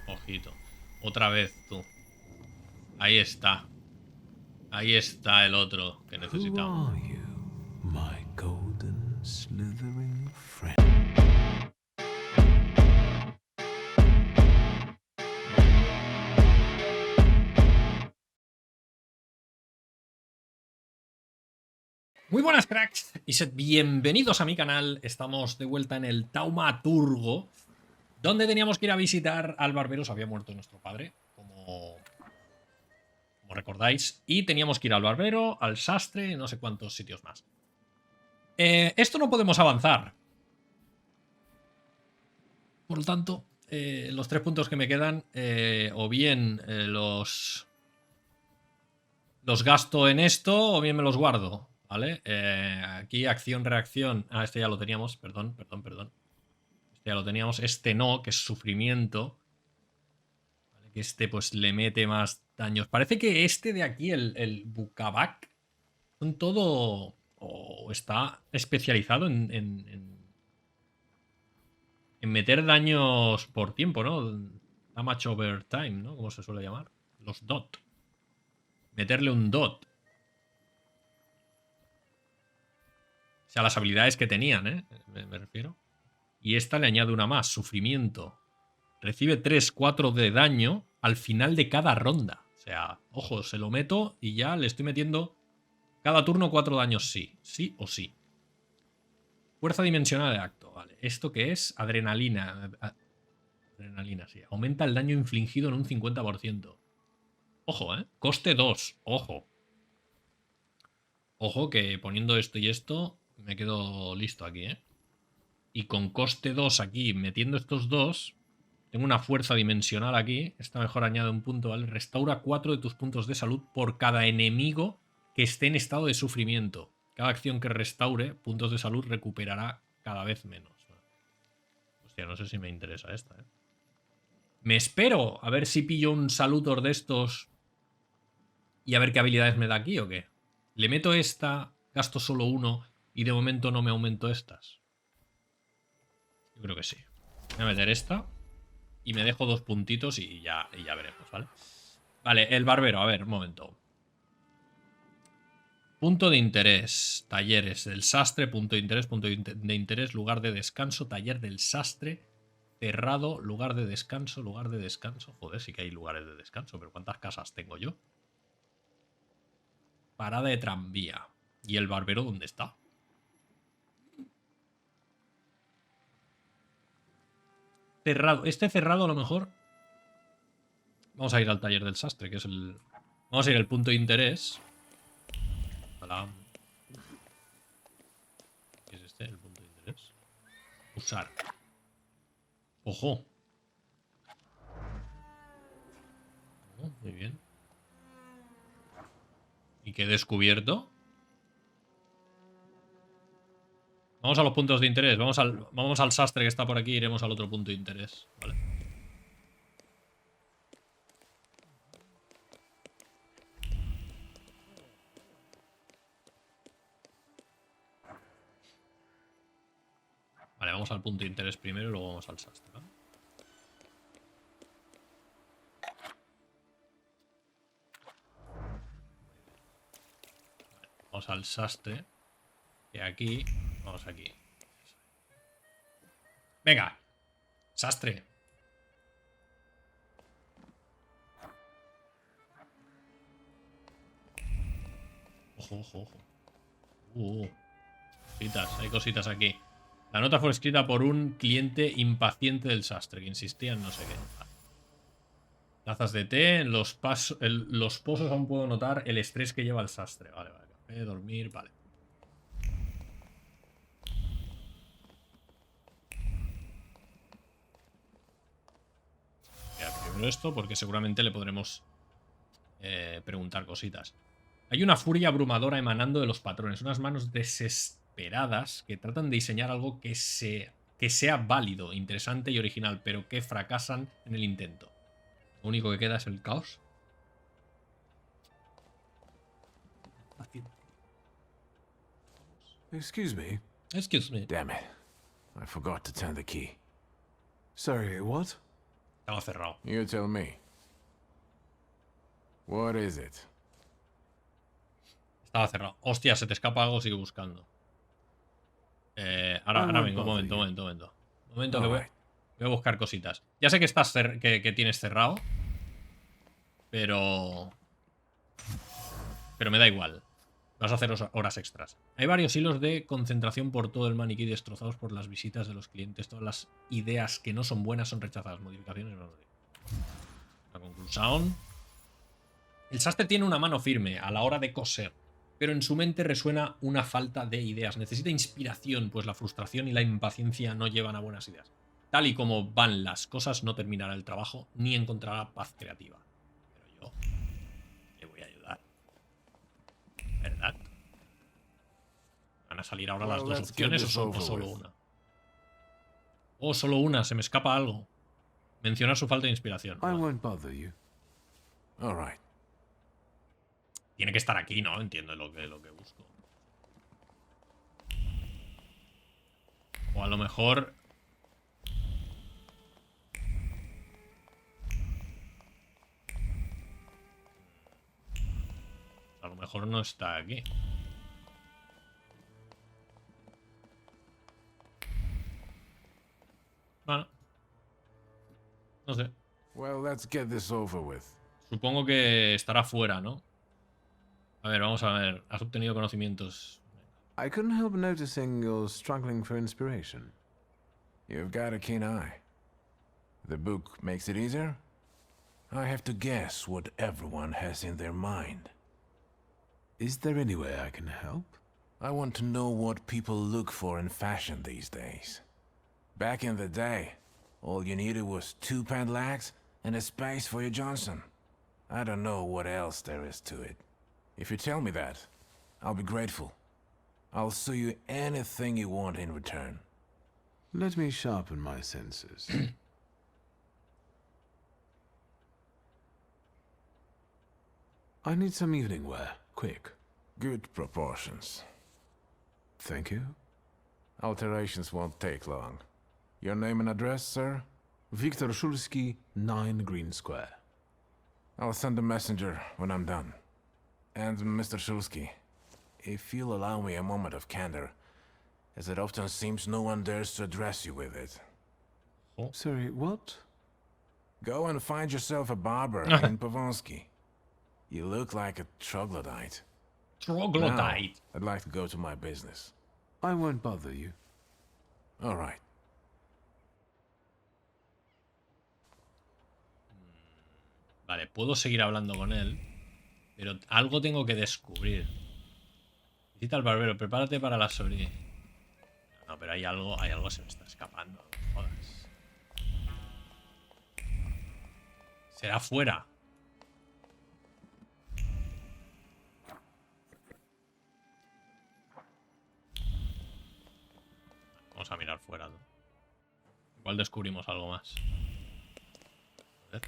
Ojito. Otra vez, tú. Ahí está. Ahí está el otro que necesitamos. Muy buenas, cracks, y sed bienvenidos a mi canal. Estamos de vuelta en el Thaumaturge, donde teníamos que ir a visitar al barbero. Se había muerto nuestro padre, como recordáis, y teníamos que ir al barbero, al sastre y no sé cuántos sitios más. Esto no podemos avanzar. Por lo tanto, los 3 puntos que me quedan, o bien los gasto en esto, o bien me los guardo, ¿vale? Aquí acción-reacción. Ah, este ya lo teníamos, perdón. Este ya lo teníamos. Este no, que es sufrimiento. ¿Vale? Que este pues le mete más daños. Parece que este de aquí, el Bukabac, son todo... o está especializado en meter daños por tiempo, ¿no? Damage over time, ¿no? Como se suele llamar. Los dot. Meterle un dot. O sea, las habilidades que tenían, ¿eh? Me refiero. Y esta le añade una más, sufrimiento. Recibe 3, 4 de daño al final de cada ronda. O sea, ojo, se lo meto y ya le estoy metiendo cada turno 4 daños, sí. Sí o sí. Fuerza dimensional de acto, vale. ¿Esto qué es? Adrenalina. Adrenalina, sí. Aumenta el daño infligido en un 50%. Ojo, ¿eh? Coste 2. Ojo. Ojo que poniendo esto y esto me quedo listo aquí, ¿eh? Y con coste 2 aquí, metiendo estos dos, tengo una fuerza dimensional aquí. Esta mejor añade un punto, ¿vale? Restaura 4 de tus puntos de salud por cada enemigo que esté en estado de sufrimiento. Cada acción que restaure puntos de salud recuperará cada vez menos. Hostia, no sé si me interesa esta, ¿eh? Me espero a ver si pillo un Salutor de estos y a ver qué habilidades me da aquí o qué. Le meto esta, gasto solo uno y de momento no me aumento estas. Yo creo que sí. Voy a meter esta y me dejo 2 puntitos y ya veremos, ¿vale? Vale, el barbero, a ver, un momento. Punto de interés, talleres del sastre, punto de interés, lugar de descanso, taller del sastre, cerrado, lugar de descanso. Joder, sí que hay lugares de descanso, pero ¿cuántas casas tengo yo? Parada de tranvía. ¿Y el barbero dónde está? Cerrado. Este cerrado a lo mejor... Vamos a ir al taller del sastre, que es el... Vamos a ir al punto de interés. Hola. ¿Qué es este? El punto de interés. Usar. Ojo. Oh, muy bien. ¿Y qué he descubierto? Vamos a los puntos de interés. Vamos al sastre que está por aquí. Iremos al otro punto de interés. Vale. Vale, vamos al punto de interés primero y luego vamos al sastre, ¿vale? Vamos al sastre. Y aquí. Vamos aquí. Venga. Sastre. Ojo, ojo, ojo. Cositas, hay cositas aquí. La nota fue escrita por un cliente impaciente del sastre que insistía en no sé qué. Vale. Tazas de té. En los pozos aún puedo notar el estrés que lleva el sastre. Vale, vale. Café, dormir, vale. Primero esto porque seguramente le podremos preguntar cositas. Hay una furia abrumadora emanando de los patrones. Unas manos desesperadas que tratan de diseñar algo que sea válido, interesante y original, pero que fracasan en el intento. Lo único que queda es el caos. Excuse me. Excuse me. Damn it. I forgot to turn the key. Sorry, what? Estaba cerrado. You tell me. What is it? Estaba cerrado. Hostia, se te escapa algo, sigue buscando. Ahora vengo, un momento. Un momento que voy a buscar cositas. Ya sé que estás que tienes cerrado. Pero me da igual. Vas a hacer horas extras. Hay varios hilos de concentración por todo el maniquí destrozados por las visitas de los clientes. Todas las ideas que no son buenas son rechazadas. Modificaciones. La conclusión. El sastre tiene una mano firme a la hora de coser, pero en su mente resuena una falta de ideas. Necesita inspiración, pues la frustración y la impaciencia no llevan a buenas ideas. Tal y como van las cosas, no terminará el trabajo ni encontrará paz creativa. Pero yo le voy a ayudar. ¿Verdad? ¿Van a salir ahora las dos opciones o solo una? Oh, solo una. Se me escapa algo. Mencionar su falta de inspiración. Tiene que estar aquí, ¿no? Entiendo lo que busco. O a lo mejor... A lo mejor no está aquí. Bueno. No sé. Well, let's get this over with. Supongo que estará fuera, ¿no? A ver, vamos a ver. Has obtenido conocimientos. I couldn't help noticing you're struggling for inspiration. You've got a keen eye. The book makes it easier? I have to guess what everyone has in their mind. Is there any way I can help? I want to know what people look for in fashion these days. Back in the day, all you needed was 2 pant legs and a space for your Johnson. I don't know what else there is to it. If you tell me that, I'll be grateful. I'll sew you anything you want in return. Let me sharpen my senses. I need some evening wear, quick. Good proportions. Thank you. Alterations won't take long. Your name and address, sir? Viktor Shulsky, 9 Green Square. I'll send a messenger when I'm done. And Mr. Shulsky, if you'll allow me a moment of candor, as it often seems no one dares to address you with it. Oh. Sorry, what? Go and find yourself a barber in Pavonsky. You look like a troglodyte. Troglodyte. Now, I'd like to go to my business. I won't bother you. All right. Vale, puedo seguir hablando con él, pero algo tengo que descubrir. Visita al barbero, prepárate para la sobrina. No, pero hay algo se me está escapando. No jodas. Será fuera. Vamos a mirar fuera, ¿no? Igual descubrimos algo más. A ver.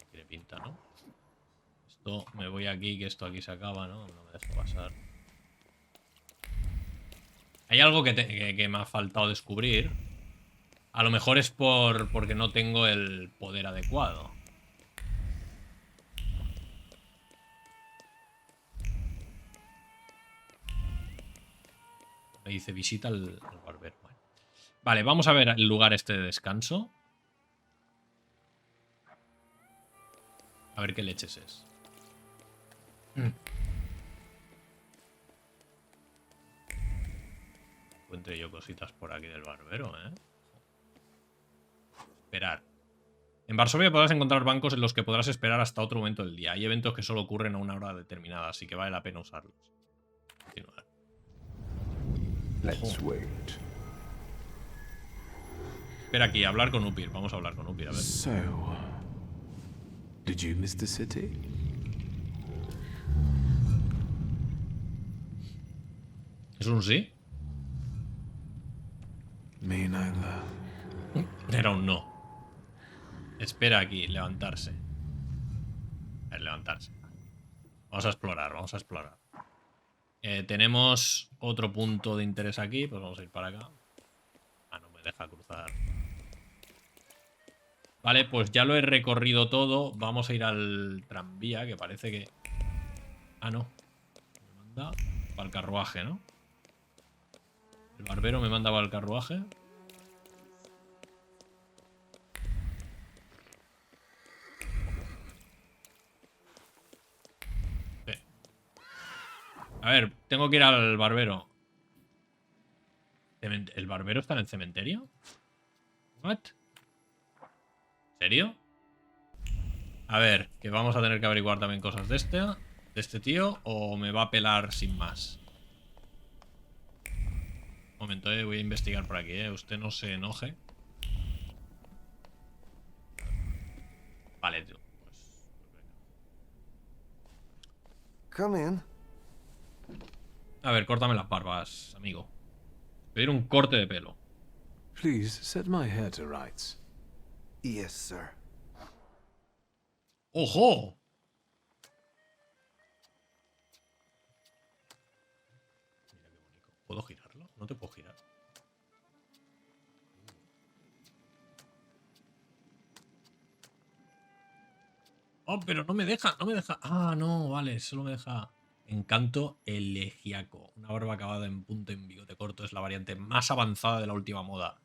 Tiene pinta, ¿no? Esto, me voy aquí, que esto aquí se acaba, ¿no? No me dejo pasar. Hay algo que me ha faltado descubrir. A lo mejor es porque no tengo el poder adecuado. Me dice visita al barbero. Bueno. Vale, vamos a ver el lugar este de descanso. A ver qué leches es. Encuentre yo cositas por aquí del barbero, ¿eh? Esperar. En Varsovia podrás encontrar bancos en los que podrás esperar hasta otro momento del día. Hay eventos que solo ocurren a una hora determinada, así que vale la pena usarlos. Continuar. Let's wait. Espera aquí, hablar con Upir. Vamos a hablar con Upir, a ver. So, did you miss the city? ¿Es un sí? Me neither. Era un no. Espera aquí, levantarse. A ver, levantarse. Vamos a explorar, vamos a explorar. Tenemos otro punto de interés aquí, pues vamos a ir para acá. deja cruzar. Vale, pues ya lo he recorrido todo. Vamos a ir al tranvía, que parece que... Ah, no. Me manda para el carruaje, ¿no? El barbero me manda para el carruaje. Sí. A ver, tengo que ir al barbero. ¿El barbero está en el cementerio? ¿What? ¿En serio? A ver, que vamos a tener que averiguar también cosas de este tío, o me va a pelar sin más. Un momento, voy a investigar por aquí, Usted no se enoje. Vale, tío. Pues... Come in. A ver, córtame las barbas, amigo. Pedir un corte de pelo. Please set my hair to rights. Yes, sir. ¡Ojo! Mira qué bonito. ¿Puedo girarlo? No te puedo girar. Oh, pero no me deja, no me deja. Ah, no, vale, solo me deja encanto elegiaco. Una barba acabada en punta en bigote corto es la variante más avanzada de la última moda.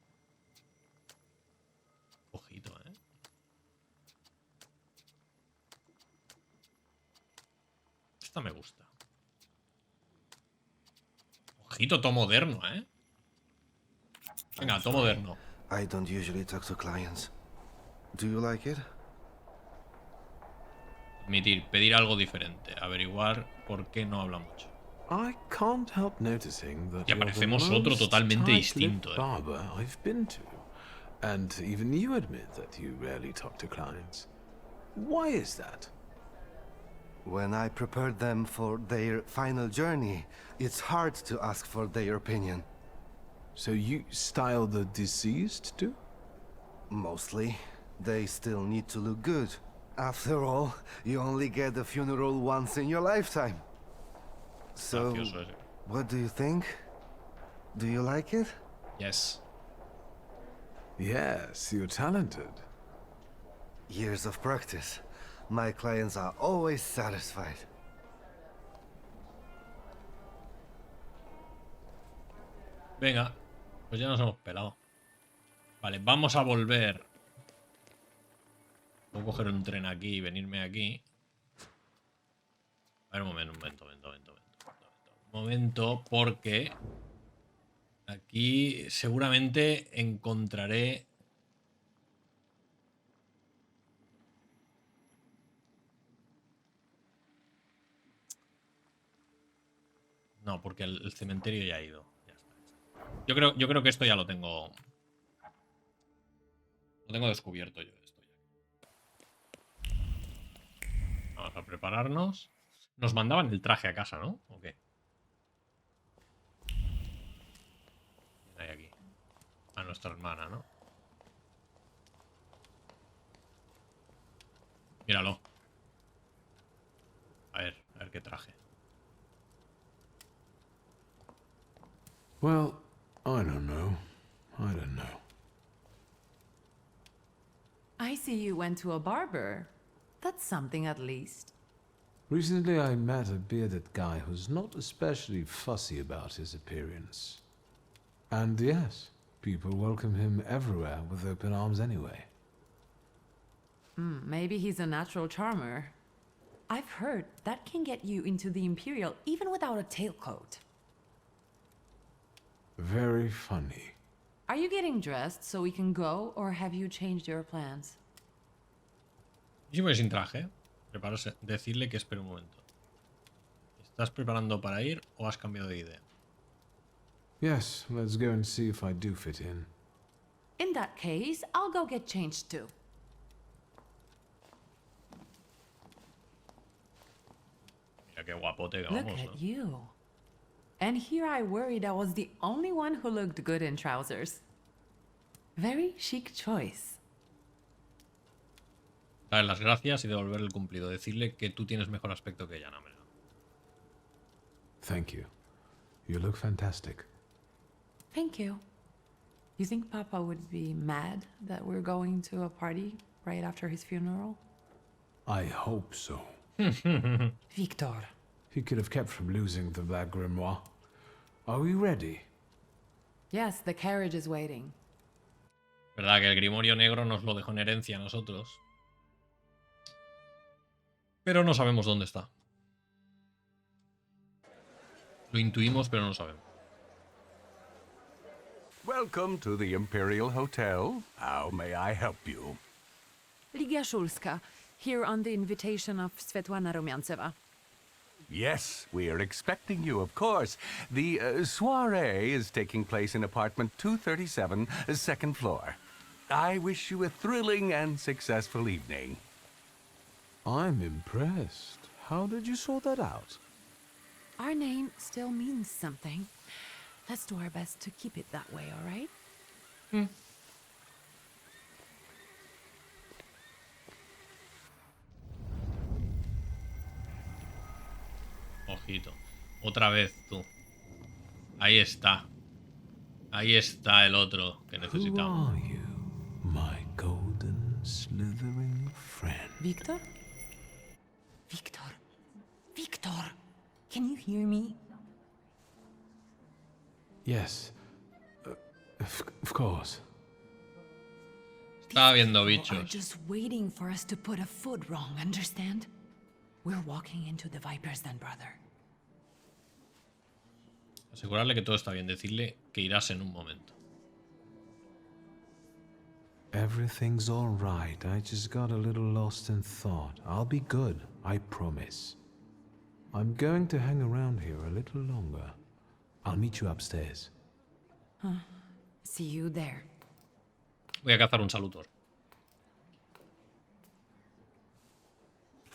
Ojito, Esta me gusta. Ojito, todo moderno, Venga, todo moderno. I don't usually talk to clients. Do you like it? Admitir, pedir algo diferente. Averiguar por qué no habla mucho. I can't help noticing that Ya you're the parecemos otro most totalmente tight-lipped distinto, barber I've been to. And even you admit that you rarely talk to clients. Why is that? When I prepared them for their final journey, it's hard to ask for their opinion. So you style the deceased too? Mostly. They still need to look good. After all, you only get a funeral once in your lifetime. So, Gracioso ese. what do you think? Do you like it? Yes. Yes, you're talented. Years of practice. My clients are always satisfied. Venga, pues ya nos hemos pelado. Vale, vamos a volver. Voy a coger un tren aquí y venirme aquí. A ver, un momento, porque aquí seguramente encontraré... No, porque el cementerio ya ha ido. Ya está. Yo creo que esto ya lo tengo... Lo tengo descubierto yo. Esto ya. Vamos a prepararnos. Nos mandaban el traje a casa, ¿no? ¿O qué? Hay aquí. A nuestra hermana, ¿no? Míralo. A ver qué traje. Well, I don't know. I don't know. I see you went to a barber. That's something at least. Recently I met a bearded guy who's not especially fussy about his appearance. And yes, people welcome him everywhere with open arms anyway. Maybe he's a natural charmer. I've heard that can get you into the Imperial even without a tailcoat. Very funny. Are you getting dressed so we can go, or have you changed your plans? Y si voy sin traje, prepararse, decirle que espere un momento. ¿Estás preparando para ir o has cambiado de idea? Yes, let's go and see if I do fit in. In that case, I'll go get changed too. Mira qué guapote que Look vamos, ¿no? at you. And here I worried I was the only one who looked good in trousers. Very chic choice. Darle las gracias y devolverle el cumplido. Decirle que tú tienes mejor aspecto que ella, no, hombre. Thank you. You look fantastic. Thank you. You think Papa would be mad that we're going to a party right after his funeral? I hope so. Victor. He could have kept from losing the Black Grimoire. Are we ready? Yes, the carriage is waiting. ¿Verdad que el Grimorio Negro nos lo dejó en herencia a nosotros? Pero no sabemos dónde está. Lo intuimos, pero no sabemos. Welcome to the Imperial Hotel. How may I help you? Ligia Shulska, here on the invitation of Svetlana Rumyantseva. Yes, we are expecting you, of course. The soiree is taking place in apartment 237, second floor. I wish you a thrilling and successful evening. I'm impressed. How did you sort that out? Our name still means something. Let's do our best to keep it that way, all right? Ojito. Otra vez, tú. Ahí está. Ahí está el otro que Who necesitamos. are you, my golden slithering friend? Victor? Victor. Victor! Can you hear me? Yes. Of course. Estaba viendo People are bichos. just waiting for us to put a foot wrong, understand? We're walking into the Viper's Den, brother. Asegurarle que todo está bien. Decirle que irás en un momento. Everything's all right. I just got a little lost in thought. I'll be good, I promise. I'm going to hang around here a little longer. I'll meet you upstairs. See you there. Voy a cazar un Salutor.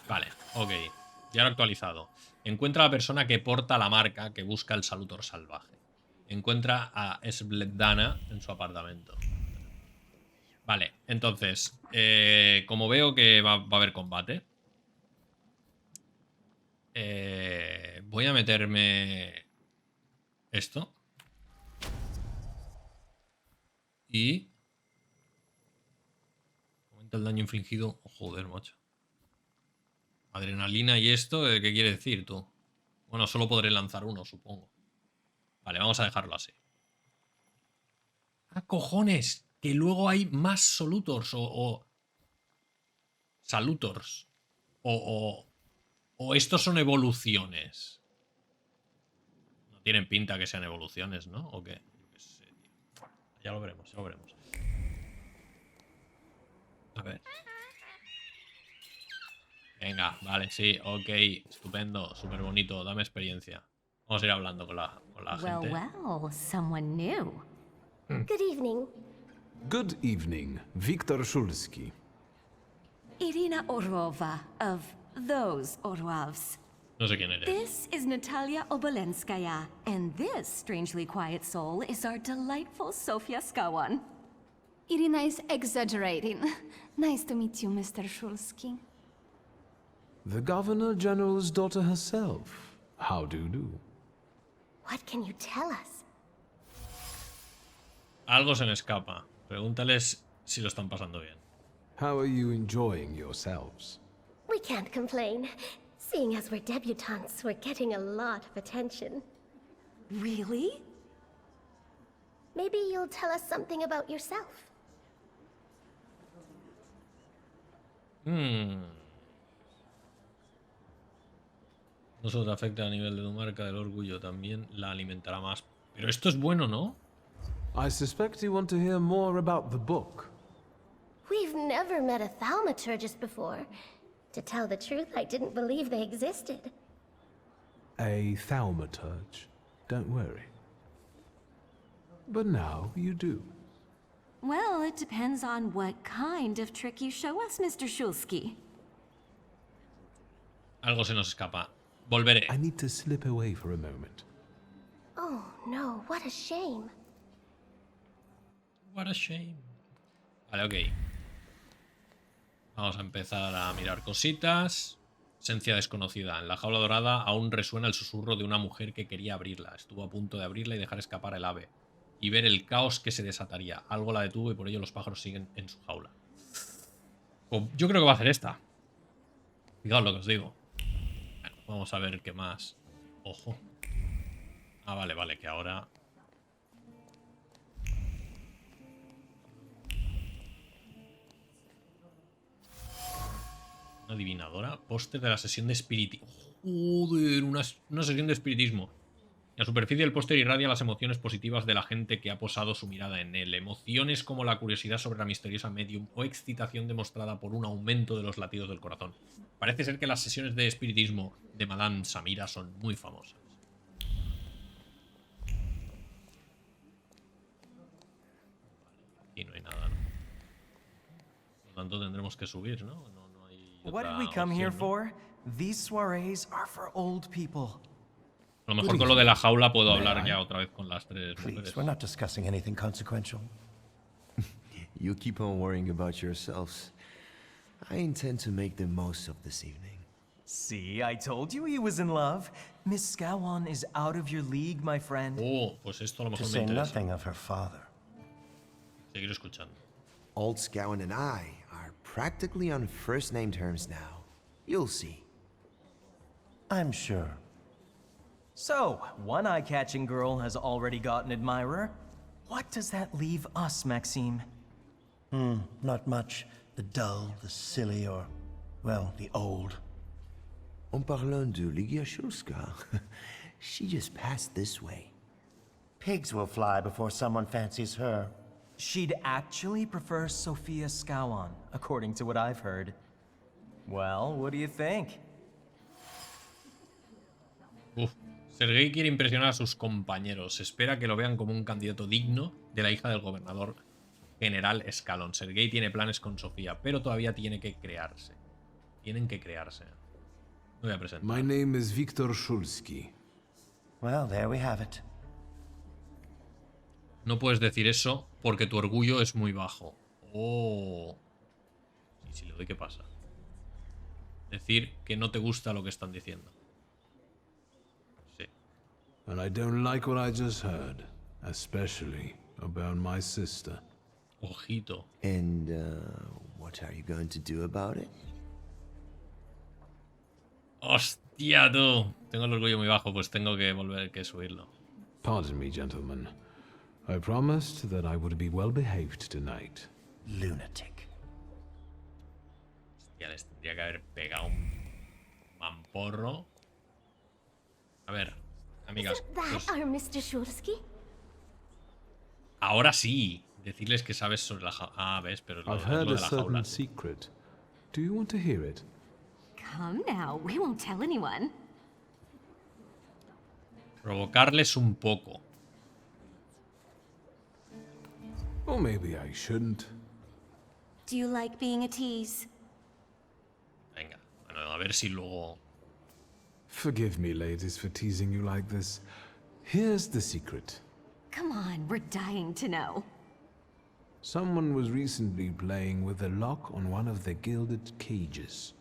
Vale, ok. Ya lo he actualizado. Encuentra a la persona que porta la marca que busca el Salutor salvaje. Encuentra a Svetlana en su apartamento. Vale, entonces, como veo que va a haber combate, voy a meterme esto. Y aumenta el daño infligido. Oh, joder, macho. Adrenalina y esto, ¿qué quiere decir tú? Bueno, solo podré lanzar uno, supongo. Vale, vamos a dejarlo así. ¡Ah, cojones! Que luego hay más Salutors o Salutors. O estos son evoluciones. No tienen pinta que sean evoluciones, ¿no? ¿O qué? Yo qué sé, tío. Ya lo veremos, ya lo veremos. A ver. Venga, vale, sí, ok. Estupendo, súper bonito. Dame experiencia. Vamos a ir hablando con la gente. Well, someone new. Good evening. Good evening, Viktor Shulski. Irina Orlova of those Orlovs. No sé quién eres. This is Natalia Obolenskaya, and this strangely quiet soul is our delightful Sofia Skawan. Irina is exaggerating. Nice to meet you, Mr. Shulski. The Governor General's daughter herself. How do you do? What can you tell us? Algo se me escapa. Pregúntales si lo están pasando bien. How are you enjoying yourselves? We can't complain. Seeing as we're debutantes, we're getting a lot of attention. Really? Maybe you'll tell us something about yourself. No solo te afecta a nivel de tu marca, del orgullo también la alimentará más. Pero esto es bueno, ¿no? I suspect you want to hear more about the book. We've never met a Thaumaturgist before. To tell the truth, I didn't believe they existed. A Thaumaturge. Don't worry. But now you do. Well, it depends on what kind of trick you show us, Mr. Shulski. Algo se nos escapa. Volveré. I need to slip away for a moment. Oh no, what a shame. What a shame. Vale, ok. Vamos a empezar a mirar cositas. Esencia desconocida. En la jaula dorada aún resuena el susurro de una mujer que quería abrirla. Estuvo a punto de abrirla y dejar escapar el ave. y ver el caos que se desataría. Algo la detuvo y por ello los pájaros siguen en su jaula. Pues yo creo que va a hacer esta. Fijaos lo que os digo. Bueno, vamos a ver qué más. Ojo. Ah, vale, vale, que ahora... Una adivinadora. Póster de la sesión de espiritismo. Joder, una sesión de espiritismo. En la superficie del póster irradia las emociones positivas de la gente que ha posado su mirada en él. Emociones como la curiosidad sobre la misteriosa medium o excitación demostrada por un aumento de los latidos del corazón. Parece ser que las sesiones de espiritismo de Madame Samira son muy famosas. Aquí no hay nada, ¿no? Por lo tanto tendremos que subir, ¿no? No hay What otra did we come here opción, ¿no? for? These soirees are for old people. A lo mejor con lo de la jaula puedo hablar ya otra vez con las tres mujeres. Please, we're not discussing anything consequential. You keep on worrying about yourselves. I intend to make the most of this evening. See, I told you he was in love. Miss Scowan is out of your league, my friend. Oh, pues esto a lo To mejor me say interesa. nothing of her father. Seguir escuchando. Old Scowen and I are practically on first-name terms now. You'll see. I'm sure. So, one eye-catching girl has already got an admirer. What does that leave us, Maxime? Not much. The dull, the silly, or, well, the old. En parlant de Ligia Shulska, she just passed this way. Pigs will fly before someone fancies her. She'd actually prefer Sophia Scowan, according to what I've heard. Well, what do you think? Uf. Sergei quiere impresionar a sus compañeros. Espera que lo vean como un candidato digno de la hija del gobernador general Escalón. Sergei tiene planes con Sofía, pero todavía tiene que crearse. Tienen que crearse. No voy a presentar. My name is Viktor Shulsky. Well, there we have it. No puedes decir eso porque tu orgullo es muy bajo. Oh. ¿Y si le doy qué pasa? Decir que no te gusta lo que están diciendo. Sí. And I don't like what I just heard, especially about my sister. Ojito. And, what are you going to do about it? Hostia, tú. Tengo el orgullo muy bajo, pues tengo que volver a subirlo. Pardon me, gentlemen. I promised that I would be well behaved tonight. Lunatic. Hostia, les tendría que haber pegado un mamporro. A ver, amigas. Isn't that Pues, our Mr. Shulsky? ahora sí. Decirles que sabes sobre la jaula. Ah, ves, pero I've lo heard de a la jaula. certain secret. Do you want to hear it? Come now, we won't tell anyone. Provocarles un poco. Or maybe I shouldn't. Do you like being a tease? Venga, bueno, a ver si luego... Forgive me, ladies, for teasing you like this. Here's the secret. Come on, we're dying to know. Someone was recently playing with the lock on one of the gilded cages,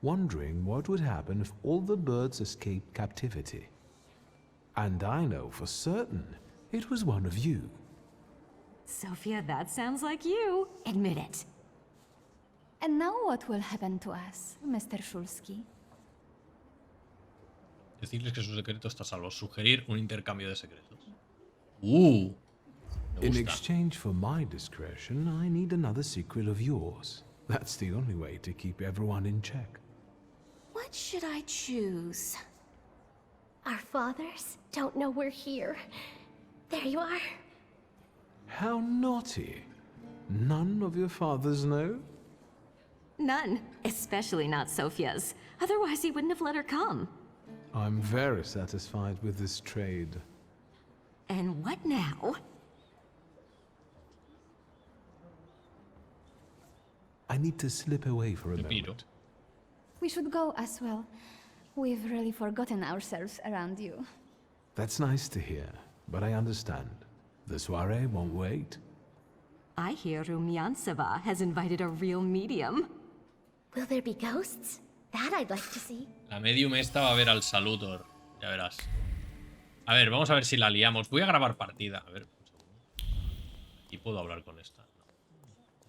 wondering what would happen if all the birds escaped captivity. And I know for certain it was one of you. Sophia, that sounds like you. Admit it. And now what will happen to us, Mr. Shulsky? Decirles que su secreto está a salvo. Sugerir un intercambio de secretos. Me In gusta. exchange for my discretion, I need another secret of yours. That's the only way to keep everyone in check. What should I choose? Our fathers don't know we're here. There you are. How naughty. None of your fathers know? None, especially not Sophia's. Otherwise, he wouldn't have let her come. I'm very satisfied with this trade. And what now? I need to slip away for a Me piro. moment. We should go as well. We've really forgotten ourselves around you. That's nice to hear, but I understand. The soiree won't wait. I hear Rumyanseva has invited a real medium. Will there be ghosts? That I'd like to see. La medium esta va a ver al Salutor. Ya verás. A ver, vamos a ver si la liamos. Voy a grabar partida. A ver, un segundo. Y puedo hablar con esta. No.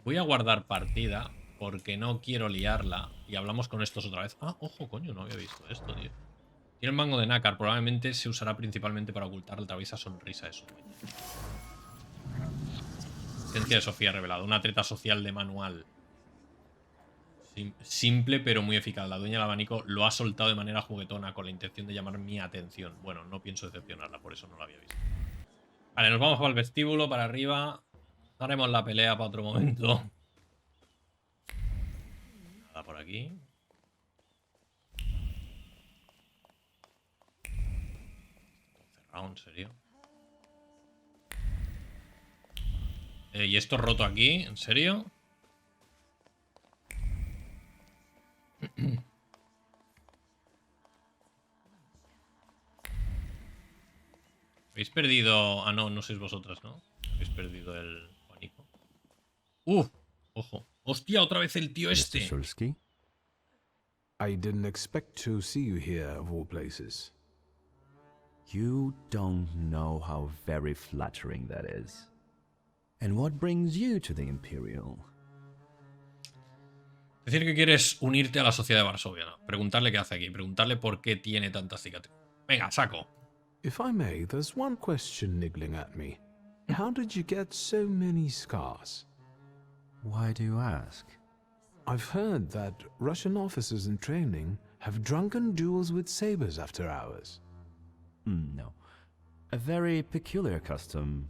Voy a guardar partida porque no quiero liarla. Y hablamos con estos otra vez. Ah, ojo, coño, no había visto esto, tío. Tiene el mango de nácar. Probablemente se usará principalmente para ocultar la traviesa sonrisa de su dueño. Esencia de Sofía revelada. Una treta social de manual. Simple pero muy eficaz. La dueña del abanico lo ha soltado de manera juguetona con la intención de llamar mi atención. Bueno, no pienso decepcionarla, por eso no la había visto. Vale, nos vamos para el vestíbulo, para arriba. Haremos la pelea para otro momento. Nada por aquí. Cerrado, en serio. ¿Y esto roto aquí? ¿En serio? ¿Habéis perdido...? Ah, no, no sois vosotras, ¿no? Habéis perdido el abanico. Ojo. ¡Hostia, otra vez el tío este! Shulsky? I didn't expect to see you here, of all places. You don't know how very flattering that is. And what brings you to the Imperial? Decir que quieres unirte a la sociedad de Varsovia, ¿no? Preguntarle qué hace aquí, preguntarle por qué tiene tantas cicatrices. Venga, saco. If I may, there's one question niggling at me. How did you get so many scars? Why do you ask? I've heard that Russian officers in training have drunken duels with sabers after hours. No. A very peculiar custom,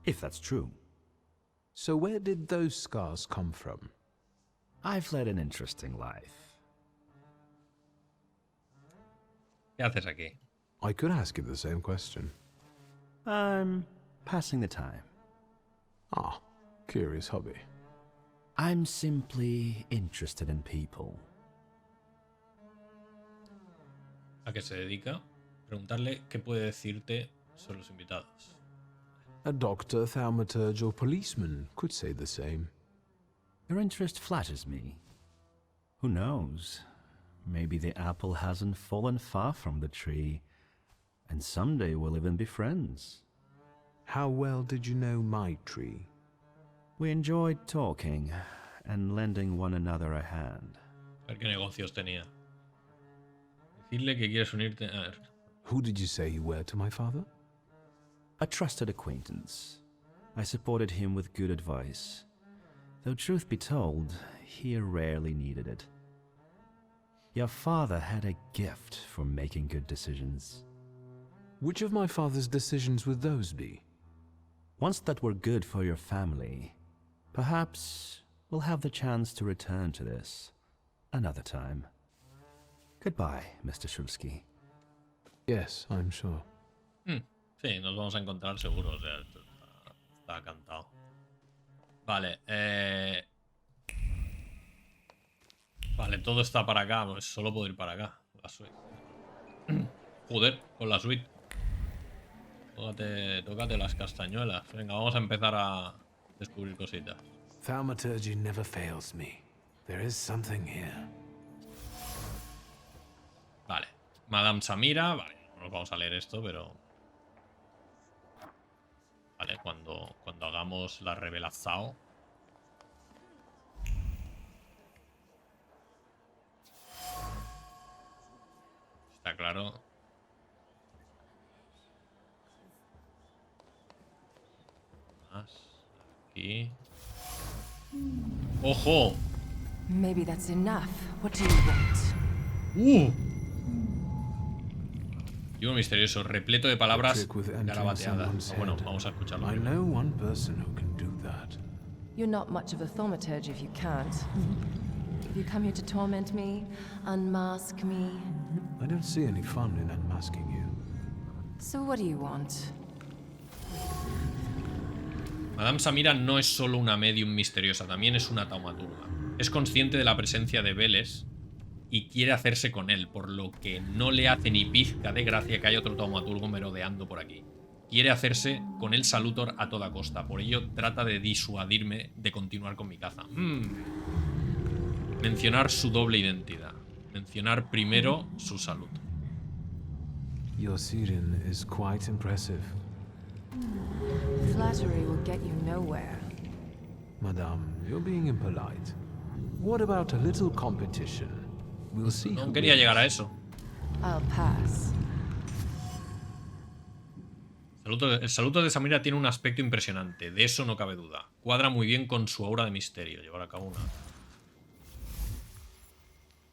if that's true. So where did those scars come from? I've led an interesting life. ¿Qué haces aquí? I could ask you the same question. I'm passing the time. Ah, curious hobby. I'm simply interested in people. ¿A qué se dedica? Preguntarle qué puede decirte sobre los invitados. A doctor, thaumaturge, or policeman could say the same. Your interest flatters me. Who knows? Maybe the apple hasn't fallen far from the tree, and someday we'll even be friends. How well did you know my tree? We enjoyed talking and lending one another a hand. A ver qué negocios tenía. Decirle que quieres unirte... A ver. Who did you say you were to my father? A trusted acquaintance. I supported him with good advice. Though truth be told, he rarely needed it. Your father had a gift for making good decisions. Which of my father's decisions would those be? Ones that were good for your family. Perhaps we'll have the chance to return to this another time. Goodbye, Mr. Shulsky. Yes, I'm sure. Sí, nos vamos a encontrar seguro. O sea, esto está cantado. Vale, Vale, todo está para acá. Pues solo puedo ir para acá. La suite. Joder, con la suite. Tócate las castañuelas. Venga, vamos a empezar a descubrir cositas. Thaumaturge never fails me. There is something here. Vale. Madame Samira. Vale, no nos vamos a leer esto, pero... Vale, cuando hagamos la revelación. Está claro. Más. Aquí. ¡Ojo! Maybe that's enough. What do you want? Libro misterioso, repleto de palabras garabateadas. Bueno, vamos a escucharlo. I know one person who can do that. You're not much of a thaumaturge if you can't. If you come here to torment me, unmask me. I don't see any fun in unmasking you. So what do you want? Madame Samira no es solo una medium misteriosa, también es una taumaturga. Es consciente de la presencia de Vélez y quiere hacerse con él, por lo que no le hace ni pizca de gracia que haya otro taumaturgo merodeando por aquí. Quiere hacerse con el Salutor a toda costa, por ello trata de disuadirme de continuar con mi caza. Mencionar su doble identidad. Mencionar primero su Salutor. Your Syrian is quite impressive. flattery will get you nowhere. Madame, you're being impolite. What about a little competition? We'll see. No quería llegar a eso. I'll pass. El saluto de Samira tiene un aspecto impresionante, de eso no cabe duda. Cuadra muy bien con su aura de misterio. Llevar a cabo una...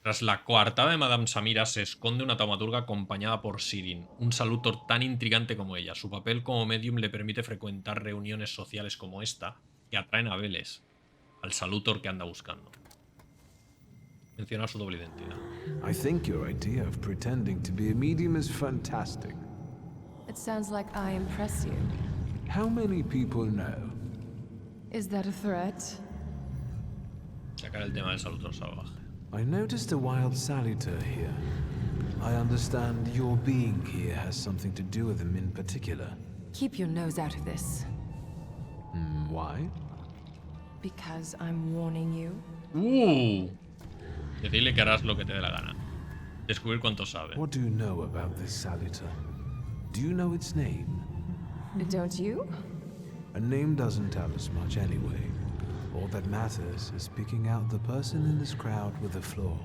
Tras la coartada de Madame Samira se esconde una taumaturga acompañada por Sirin, un Salutor tan intrigante como ella. Su papel como medium le permite frecuentar reuniones sociales como esta, que atraen a Veles, al Salutor que anda buscando. Menciona su doble identidad. I think your idea of pretending to be a medium is fantastic. It sounds like I impress you. How many people know? Is that a threat? Sacar el tema del Salutor salvaje. I noticed a wild Salutor here. I understand your being here has something to do with him in particular. Keep your nose out of this. Why? Because I'm warning you. Decirle que harás lo que te dé la gana. Descubrir cuánto sabe. What do you know about this Salutor? Do you know its name? Don't you? A name doesn't tell us much anyway. All that matters is picking out the person in this crowd with a flaw.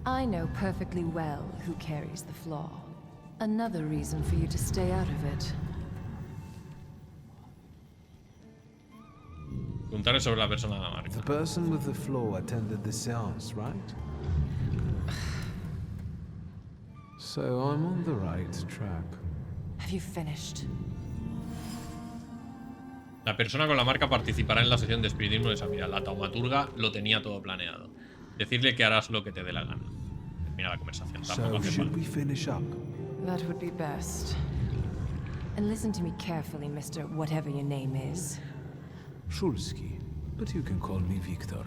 I know perfectly well who carries the flaw. Another reason for you to stay out of it. Preguntarle sobre la persona de la marca. The person with the flaw attended the seance, right? So I'm on the right track. Have you finished? La persona con la marca participará en la sesión de espiritismo de Samira. La Taumaturga lo tenía todo planeado. Decirle que harás lo que te dé la gana. Termina la conversación. Tampoco hace falta. That would be best. And listen to me carefully, Mr. Whatever your name is. Shulsky, but you can call me Victor.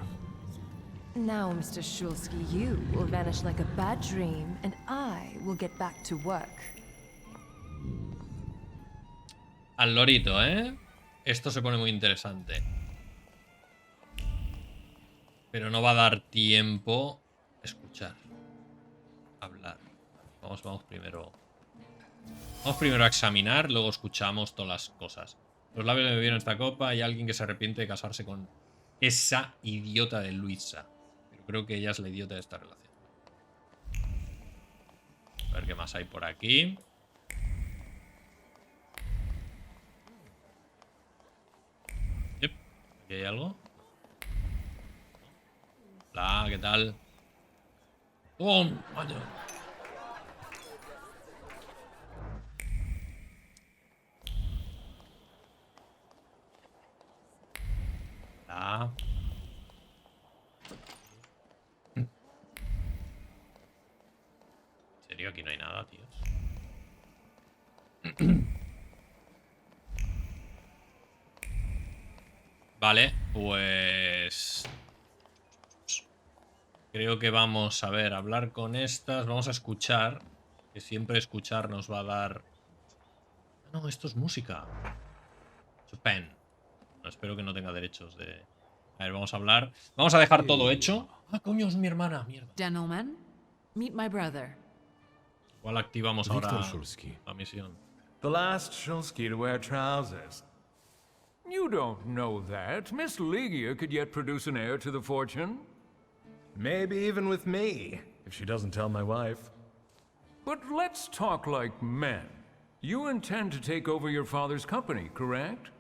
Now, Mr. Shulsky, you will vanish like a bad dream, and I will get back to work. Al lorito, ¿eh? Esto se pone muy interesante. Pero no va a dar tiempo a escuchar. Hablar. Vamos primero. Vamos primero a examinar, luego escuchamos todas las cosas. Los labios me bebieron esta copa y alguien que se arrepiente de casarse con esa idiota de Luisa. Pero creo que ella es la idiota de esta relación. A ver qué más hay por aquí. Yep. ¿Aquí hay algo? Hola, ¿qué tal? ¡Oh, vaya! Hola. ¿En serio? Aquí no hay nada, tíos. Vale, pues... creo que vamos a ver, hablar con estas. Vamos a escuchar. Que siempre escuchar nos va a dar... No, esto es música. Chopin. No, espero que no tenga derechos de... A ver, vamos a hablar. Vamos a dejar todo hecho. Ah, coño, es mi hermana. Mierda. Gentlemen, meet my brother. Igual activamos ahora la misión. The last Shulsky to wear trousers. You don't know that. Miss Ligia could yet produce an heir to the fortune. Maybe even with me, if she doesn't tell my wife. But let's talk like men. You intend to take over your father's company, correct?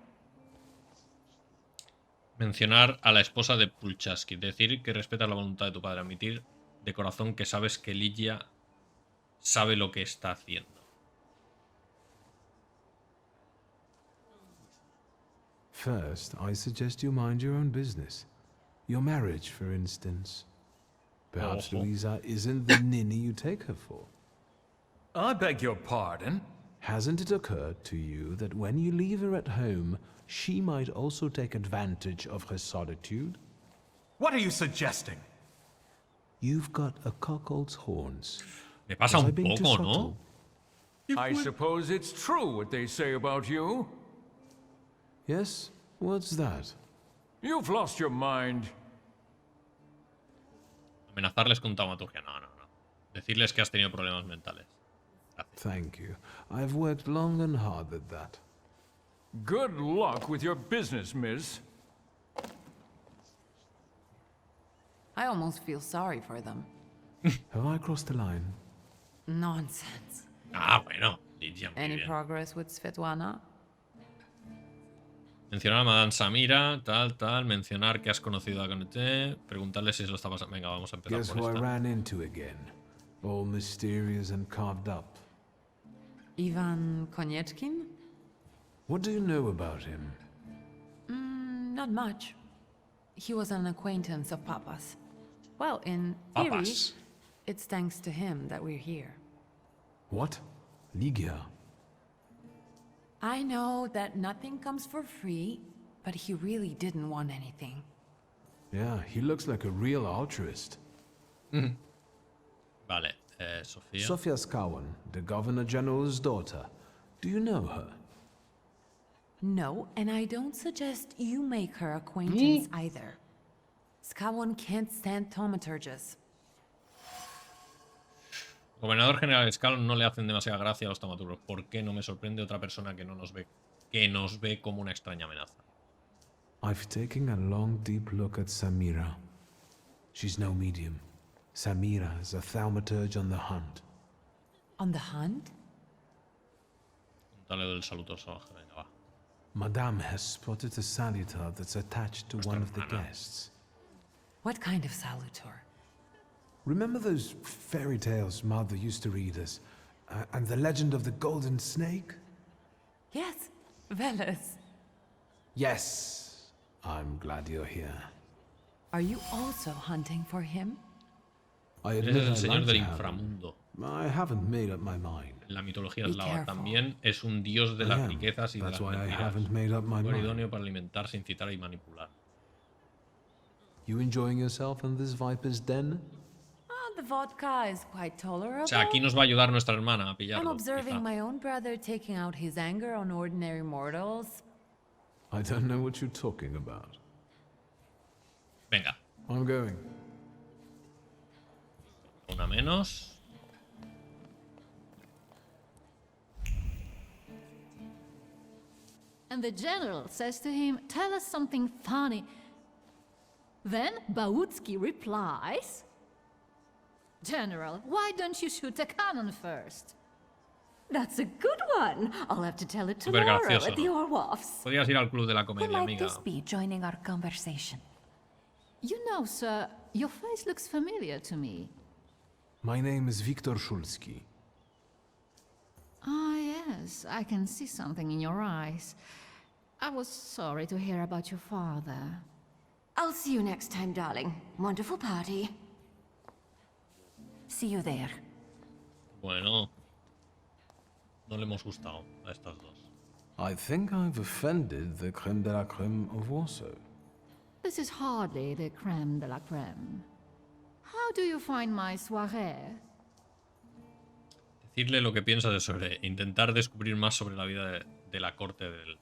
Mencionar a la esposa de Pulchaski. Decir que respetas la voluntad de tu padre. Admitir de corazón que sabes que Ligia sabe lo que está haciendo. First, I suggest you mind your own business. Your marriage, for instance. Perhaps Louisa isn't the ninny you take her for. I beg your pardon? Hasn't it occurred to you that when you leave her at home, she might also take advantage of her solitude? What are you suggesting? You've got a cuckold's horns. Me pasa un poco, ¿no? I suppose it's true what they say about you. Yes? What's that? You've lost your mind. Amenazarles con taumaturgia. No. Decirles que has tenido problemas mentales. Thank you. I've worked long and hard at that. Good luck with your business, miss. I almost feel sorry for them. Have I crossed the line? Nonsense. Ah, bueno. Lidia, muy Any bien. progress with Svetlana? Mencionar a Madame Samira, tal. Mencionar que has conocido a Conete. Preguntarle si se lo está pasando. Venga, vamos a empezar Guess por who I esta. ran into again? All mysterious and carved up. Ivan Konieczkin? What do you know about him? Not much. He was an acquaintance of Papa's. Well, in theory, Papa's. it's thanks to him that we're here. What? Ligia? I know that nothing comes for free, but he really didn't want anything. Yeah, he looks like a real altruist. Vale, Sofía. Sofia Skawan, the Governor General's daughter. Do you know her? No, and I don't suggest you make her acquaintance either. Skawon can't stand thaumaturges. Gobernador General Scalon no le hacen demasiada gracia a los taumaturgos. ¿Por qué no me sorprende otra persona que no nos ve como una extraña amenaza? I've taken a long, deep look at Samira. She's no medium. Samira is a thaumaturge on the hunt. On the hunt? Dale del Salutor salvaje, venga, va. Madame has spotted a Salutor that's attached to one of the guests. What kind of Salutor? Remember those fairy tales Mother used to read us? And the legend of the golden snake? Yes, Veles. Yes. I'm glad you're here. Are you also hunting for him? I Ese admit es el I señor like del to have inframundo. him. I haven't made up my mind. En la mitología Be eslava careful. también es un dios de I las am. riquezas y de That's las why I mentiras. haven't made up my Lugar mind. idóneo para alimentarse, incitar y manipular. You enjoying yourself in this viper's den? Oh, the vodka is quite tolerable. O sea, aquí nos va a ayudar nuestra hermana a I'm pillarlo. observing quizá. my own brother taking out his anger on ordinary mortals. I don't know what you're talking about. Venga, I'm going. una menos. And the general says to him, "Tell us something funny." Then Bautsky replies, "General, why don't you shoot a cannon first?" That's a good one. I'll have to tell it Súper tomorrow gracioso, at the ¿no? Orwoffs. Podrías ir al club de la Who comedia, might amiga. this be joining our conversation? You know, sir, your face looks familiar to me. My name is Viktor Szulski. Ah, yes, I can see something in your eyes. I was sorry to hear about your father. I'll see you next time, darling. Wonderful party. See you there. Bueno, no le hemos gustado a estas dos. I think I've offended the creme de la creme of Warsaw. This is hardly the creme de la creme. How do you find my soirée? Decirle lo que piensa de SOBRE. Intentar descubrir más sobre la vida de la corte del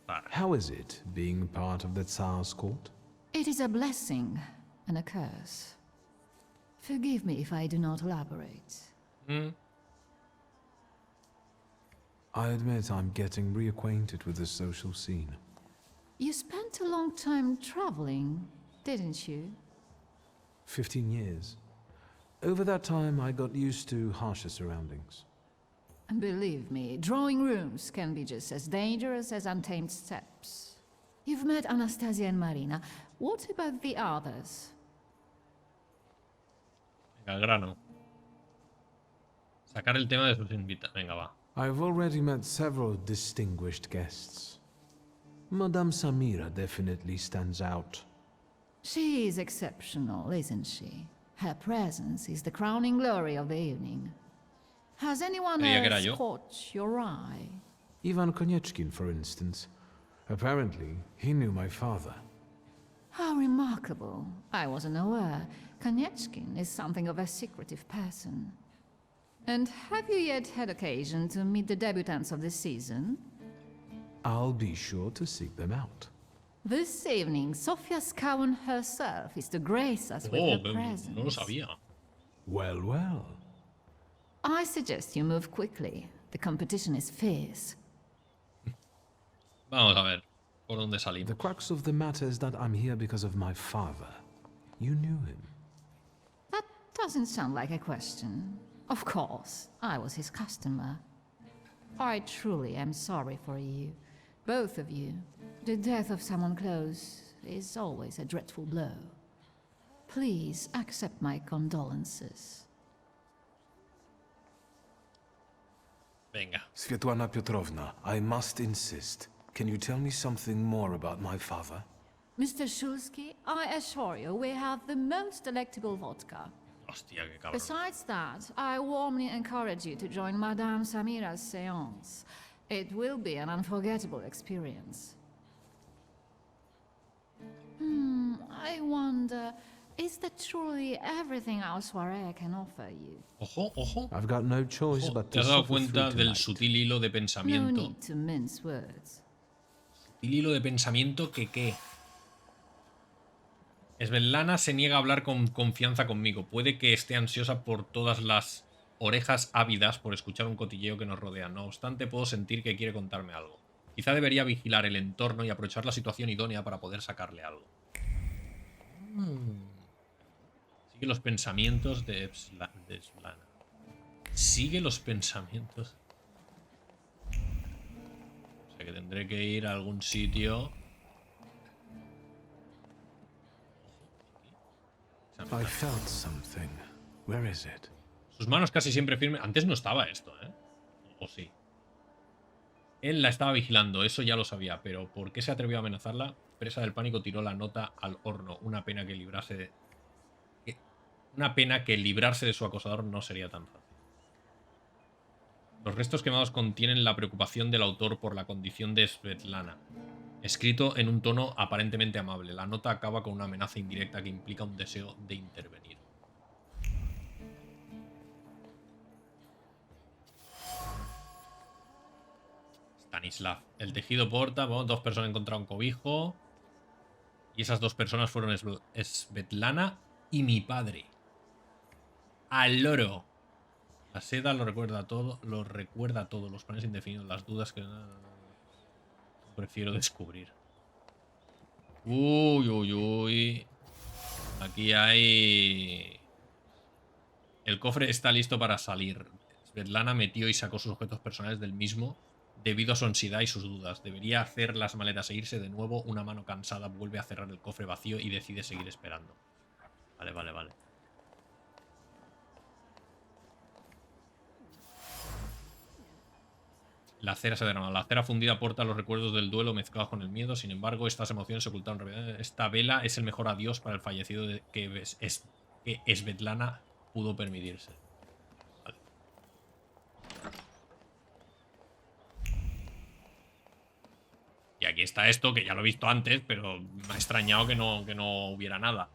zar. How is it, being part of the Tsar's court? It is a blessing and a curse. Forgive me if I do not elaborate. I admit I'm getting reacquainted with the social scene. You spent a long time traveling, didn't you? 15 years. Over that time, I got used to harsher surroundings. And believe me, drawing rooms can be just as dangerous as untamed steppes. You've met Anastasia and Marina. What about the others? Venga, al grano. Sacar el tema de sus invitados. Venga, va. I've already met several distinguished guests. Madame Samira definitely stands out. She is exceptional, isn't she? Her presence is the crowning glory of the evening. Has anyone Creía que era else yo. caught your eye? Ivan Konieczkin, for instance. Apparently, he knew my father. How remarkable. I wasn't aware. Konieczkin is something of a secretive person. And have you yet had occasion to meet the debutants of the season? I'll be sure to seek them out. This evening, Sofia Skawan herself is to grace us with Oh, her presence. no lo sabía. Well, well. I suggest you move quickly. The competition is fierce. Vamos a ver por dónde The salimos. crux of the matter is that I'm here because of my father. You knew him. That doesn't sound like a question. Of course, I was his customer. I truly am sorry for you, both of you. The death of someone close is always a dreadful blow. Please accept my condolences. Venga. Svetlana Petrovna, I must insist. Can you tell me something more about my father? Mr. Shulsky, I assure you we have the most delectable vodka. Hostia, qué cabrón. Besides that, I warmly encourage you to join Madame Samira's séance. It will be an unforgettable experience. I wonder, is that truly everything our soirée can offer you? Ojo, ojo. I've got no choice Ojo. but ¿Te to has dado suffer cuenta through del tonight. sutil hilo de No pensamiento? need to mince words. Sutil hilo de pensamiento que qué. Svetlana se niega a hablar con confianza conmigo. Puede que esté ansiosa por todas las orejas ávidas por escuchar un cotilleo que nos rodea. No obstante, puedo sentir que quiere contarme algo. Quizá debería vigilar el entorno y aprovechar la situación idónea para poder sacarle algo. Sigue los pensamientos de Svetlana. Sigue los pensamientos. O sea que tendré que ir a algún sitio. I felt something. Where is it? Sus manos casi siempre firmes. Antes no estaba esto, ¿eh? O sí. Él la estaba vigilando, eso ya lo sabía, pero ¿por qué se atrevió a amenazarla? Presa del pánico tiró la nota al horno. Una pena que librarse de su acosador no sería tan fácil. Los restos quemados contienen la preocupación del autor por la condición de Svetlana. Escrito en un tono aparentemente amable, la nota acaba con una amenaza indirecta que implica un deseo de intervenir. Stanislav. El tejido porta, bueno, 2 personas encontraron cobijo. Y esas 2 personas fueron Svetlana y mi padre. Al loro. La seda lo recuerda todo, los planes indefinidos, las dudas que... Prefiero descubrir. Uy, uy, uy. Aquí hay... El cofre está listo para salir. Svetlana metió y sacó sus objetos personales del mismo debido a su ansiedad y sus dudas. Debería hacer las maletas e irse de nuevo. Una mano cansada vuelve a cerrar el cofre vacío y decide seguir esperando. Vale, vale, vale. La cera se derrama. La cera fundida aporta los recuerdos del duelo mezclados con el miedo. Sin embargo, estas emociones se ocultaron rápidamente. Esta vela es el mejor adiós para el fallecido que Svetlana pudo permitirse. Vale. Y aquí está esto, que ya lo he visto antes, pero me ha extrañado que no hubiera nada.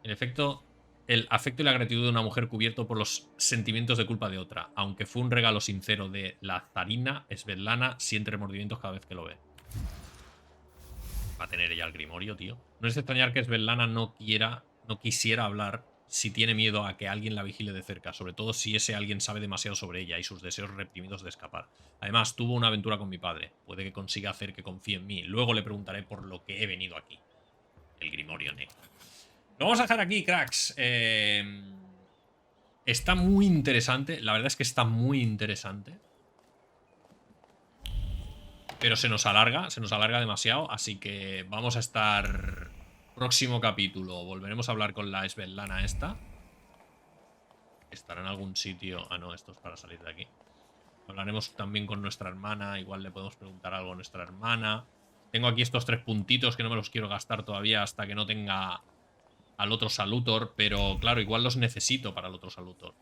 En efecto... El afecto y la gratitud de una mujer cubierto por los sentimientos de culpa de otra. Aunque fue un regalo sincero de la zarina, Svetlana siente remordimientos cada vez que lo ve. Va a tener ella el grimorio, tío. No es de extrañar que Svetlana no quisiera hablar si tiene miedo a que alguien la vigile de cerca. Sobre todo si ese alguien sabe demasiado sobre ella y sus deseos reprimidos de escapar. Además, tuvo una aventura con mi padre. Puede que consiga hacer que confíe en mí. Luego le preguntaré por lo que he venido aquí. El grimorio negro. Lo vamos a dejar aquí, cracks. Está muy interesante. La verdad es que está muy interesante. Pero se nos alarga demasiado. Así que vamos a estar... Próximo capítulo. Volveremos a hablar con la Svetlana esta. Estará en algún sitio. Ah, no, esto es para salir de aquí. Hablaremos también con nuestra hermana. Igual le podemos preguntar algo a nuestra hermana. Tengo aquí estos 3 puntitos que no me los quiero gastar todavía hasta que no tenga... al otro Salutor, pero claro, igual los necesito para el otro Salutor.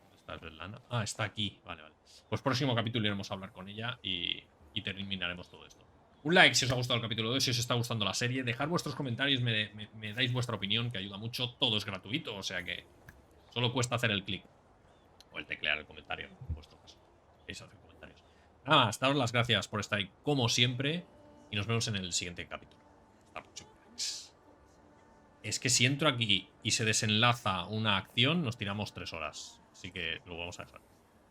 ¿Dónde está Svetlana? Ah, está aquí. Vale, vale. Pues próximo capítulo iremos a hablar con ella y terminaremos todo esto. Un like si os ha gustado el capítulo de hoy, si os está gustando la serie. Dejar vuestros comentarios, me dais vuestra opinión, que ayuda mucho. Todo es gratuito, o sea que solo cuesta hacer el clic. O el teclear el comentario, en vuestro caso. Queréis hacer comentarios. Nada más, daros las gracias por estar ahí como siempre y nos vemos en el siguiente capítulo. Hasta la próxima. Es que si entro aquí y se desenlaza una acción, nos tiramos 3 horas. Así que lo vamos a dejar.